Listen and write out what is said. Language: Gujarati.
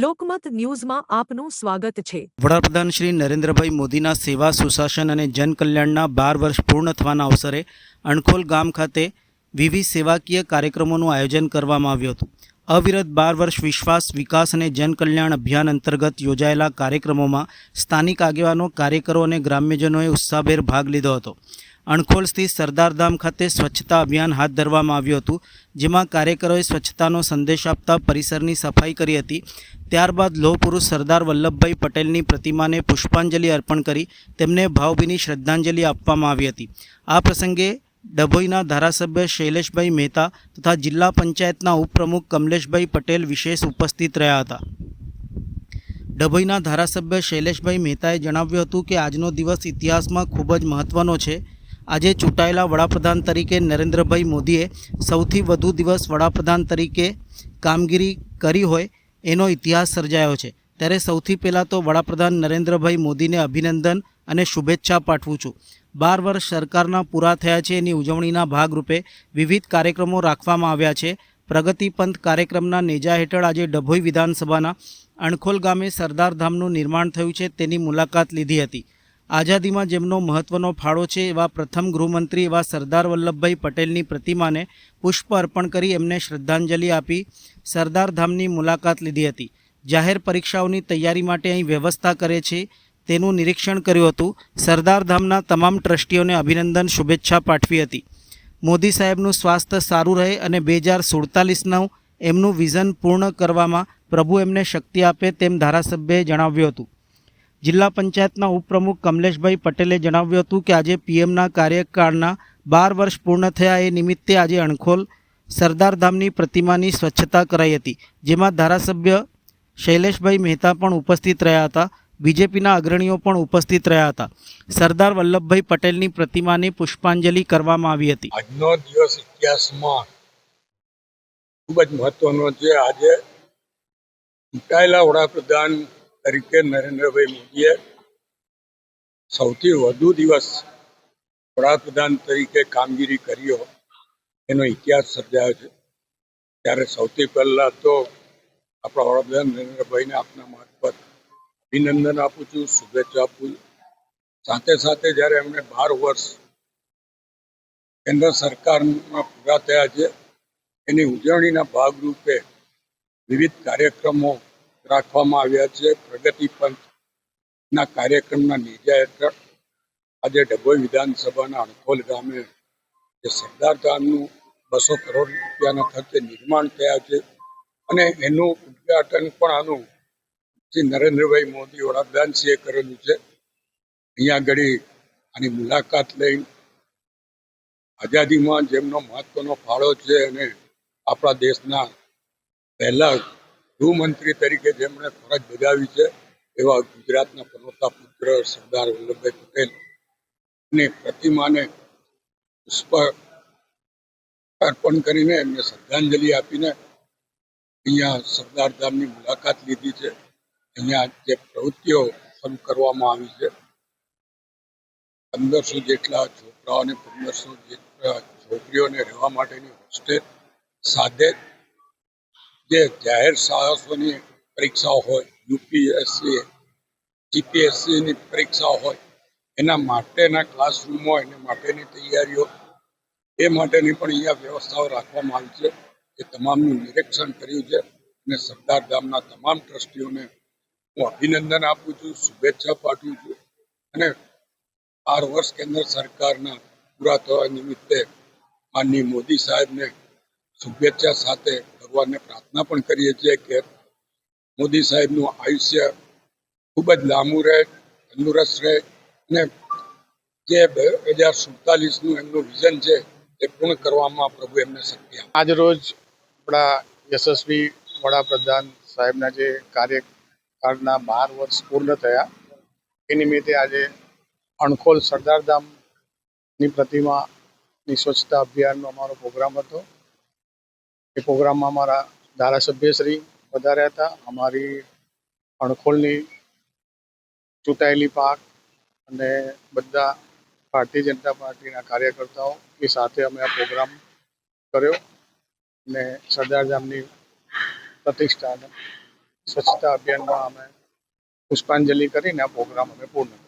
લોકમત ન્યૂઝમાં આપનું સ્વાગત છે। વડાપ્રધાન શ્રી નરેન્દ્રભાઈ મોદીના સેવા સુશાસન અને જનકલ્યાણના 12 વર્ષ પૂર્ણ થવાના અવસરે અણખોલ ગામ ખાતે વિવિધ સેવાકીય કાર્યક્રમોનું આયોજન કરવામાં આવ્યું હતું। અવિરત 12 વર્ષ વિશ્વાસ વિકાસ અને જનકલ્યાણ અભિયાન અંતર્ગત યોજાયેલા કાર્યક્રમોમાં સ્થાનિક આગેવાનો, કાર્યકરો અને ગ્રામ્યજનોએ ઉત્સાહભેર ભાગ લીધો હતો। અણખોલ સ્થિત સરદારધામ ખાતે સ્વચ્છતા અભિયાન હાથ ધરવામાં આવ્યું હતું, જેમાં કાર્યકરોએ સ્વચ્છતાનો સંદેશ આપતા પરિસરની સફાઈ કરી હતી। ત્યારબાદ લોહ પુરુષ સરદાર વલ્લભભાઈ પટેલની પ્રતિમાને પુષ્પાંજલિ અર્પણ કરી તેમને ભાવભીની શ્રદ્ધાંજલિ આપવામાં આવી હતી। આ પ્રસંગે ડભોઈના ધારાસભ્ય શૈલેષભાઈ મહેતા તથા જિલ્લા પંચાયતના ઉપપ્રમુખ કમલેશભાઈ પટેલ વિશેષ ઉપસ્થિત રહ્યા હતા। ડભોઈના ધારાસભ્ય શૈલેષભાઈ મહેતાએ જણાવ્યું હતું કે આજનો દિવસ ઇતિહાસમાં ખૂબ જ મહત્ત્વનો છે। આજે ચૂંટાયેલા વડાપ્રધાન તરીકે નરેન્દ્રભાઈ મોદીએ સૌથી વધુ દિવસ વડાપ્રધાન તરીકે કામગીરી કરી હોય એનો ઇતિહાસ સર્જાયો છે। ત્યારે સૌથી પહેલાં તો વડાપ્રધાન નરેન્દ્રભાઈ મોદીને અભિનંદન અને શુભેચ્છા પાઠવું છું। 12 વર્ષ સરકારના પૂરા થયા છે, એની ઉજવણીના ભાગરૂપે વિવિધ કાર્યક્રમો રાખવામાં આવ્યા છે। પ્રગતિ પંથ કાર્યક્રમના નેજા હેઠળ આજે ડભોઈ વિધાનસભાના અણખોલ ગામે સરદારધામનું નિર્માણ થયું છે, તેની મુલાકાત લીધી હતી। આઝાદીમાં જેમનો મહત્ત્વનો ફાળો છે એવા પ્રથમ ગૃહમંત્રી એવા સરદાર વલ્લભભાઈ પટેલની પ્રતિમાને પુષ્પ અર્પણ કરી એમને શ્રદ્ધાંજલિ આપી સરદારધામની મુલાકાત લીધી હતી। જાહેર પરીક્ષાઓની તૈયારી માટે અહીં વ્યવસ્થા કરે છે તેનું નિરીક્ષણ કર્યું હતું। સરદારધામના તમામ ટ્રસ્ટીઓને અભિનંદન, શુભેચ્છા પાઠવી હતી। મોદી સાહેબનું સ્વાસ્થ્ય સારું રહે અને 2047નું એમનું વિઝન પૂર્ણ કરવામાં પ્રભુ એમને શક્તિ આપે તેમ ધારાસભ્યએ જણાવ્યું હતું। જિલ્લા પંચાયતના ઉપપ્રમુખ કમલેશભાઈ પટેલે જણાવ્યું હતું કે આજે પીએમના કાર્યકાળના 12 વર્ષ પૂર્ણ થયા એ નિમિત્તે આજે અણખોલ સરદારધામની પ્રતિમાની સ્વચ્છતા કરાઈ હતી, જેમાં ધારાસભ્ય શૈલેષભાઈ મહેતા પણ ઉપસ્થિત રહ્યા હતા। બીજેપીના અગ્રણીઓ પણ ઉપસ્થિત રહ્યા હતા। સરદાર વલ્લભભાઈ પટેલની પ્રતિમાને પુષ્પાંજલિ કરવામાં આવી હતી। આજનો દિવસ ઇતિહાસમાં ખૂબ જ મહત્વનો છે। આજે ચૂંટાયેલા વડાપ્રધાન તરીકે નરેન્દ્રભાઈ મોદીએ સૌથી વધુ દિવસ વડાપ્રધાન તરીકે કામગીરી કરી એનો ઇતિહાસ સર્જાયો છે। ત્યારે સૌથી પહેલાં તો આપણા વડાપ્રધાન નરેન્દ્રભાઈને આપના મારફત અભિનંદન આપું છું, શુભેચ્છા આપું છું। સાથે સાથે જ્યારે એમણે 12 વર્ષ કેન્દ્ર સરકારમાં પૂરા થયા છે એની ઉજવણીના ભાગરૂપે વિવિધ કાર્યક્રમો રાખવામાં આવ્યા છે। પ્રગતિ પંથના કાર્યક્રમના નેજા હેઠળ આજે ડભોઈ વિધાનસભાના અણખોલ ગામે જે સરદારધામનું 200 કરોડ રૂપિયાના ખર્ચે નિર્માણ થયા છે અને એનું ઉદ્ઘાટન પણ શ્રી નરેન્દ્રભાઈ મોદી વડાપ્રધાનશ્રીએ કરેલું છે। અહીંયા આગળ આની મુલાકાત લઈ આઝાદીમાં જેમનો મહત્વનો ફાળો છે અને આપણા દેશના પહેલા ગૃહમંત્રી તરીકે જેમણે ફરજ બજાવી છે એવા ગુજરાતના પનોતા પુત્ર સરદાર વલ્લભભાઈ પટેલની પ્રતિમાને પુષ્પ અર્પણ કરીને એમને શ્રદ્ધાંજલિ આપીને અહીંયા સરદારધામની મુલાકાત લીધી છે। અહીંયા જે પ્રવૃત્તિઓ શરૂ કરવામાં આવી છે, 1500 જેટલા છોકરાઓ અને 1500 જેટલા છોકરીઓને રહેવા માટેની હોસ્ટેલ, સાથે જે જાહેર સાહસોની પરીક્ષાઓ હોય, યુપીએસસી, જીપીએસસીની પરીક્ષાઓ હોય એના માટેના ક્લાસરૂમો, એના માટેની તૈયારીઓ એ માટેની પણ અહીંયા વ્યવસ્થાઓ રાખવામાં આવી છે। એ તમામનું નિરીક્ષણ કર્યું છે અને સરદારધામના તમામ ટ્રસ્ટીઓને હું અભિનંદન આપું છું, શુભેચ્છા પાઠવું છું અને 12 વર્ષ કેન્દ્ર સરકારના પૂરા થવા નિમિત્તે માનનીય મોદી સાહેબને શુભેચ્છા સાથે ભગવાનને પ્રાર્થના પણ કરીએ છીએ કે મોદી સાહેબનું આયુષ્ય ખૂબ જ લાંબુ રહે, તંદુરસ્ત રહે અને જે 2047નું એમનું વિઝન છે એ પૂર્ણ કરવામાં પ્રભુ એમને શક્તિ આપે। આજ રોજ આપણા યશસ્વી વડાપ્રધાન સાહેબના જે કાર્યકાળના 12 વર્ષ પૂર્ણ થયા એ નિમિત્તે આજે અણખોલ સરદારધામની પ્રતિમાની સ્વચ્છતા અભિયાનનો અમારો પ્રોગ્રામ હતો। એ પ્રોગ્રામમાં અમારા ધારાસભ્યશ્રી વધાર્યા હતા, અમારી અણખોલની ચૂંટાયેલી પાંખ અને બધા ભારતીય જનતા પાર્ટીના કાર્યકર્તાઓ એ સાથે અમે આ પ્રોગ્રામ કર્યો અને સરદારધામની પ્રતિષ્ઠાને સ્વચ્છતા અભિયાનમાં અમે પુષ્પાંજલિ કરીને આ પ્રોગ્રામ અમે પૂર્ણ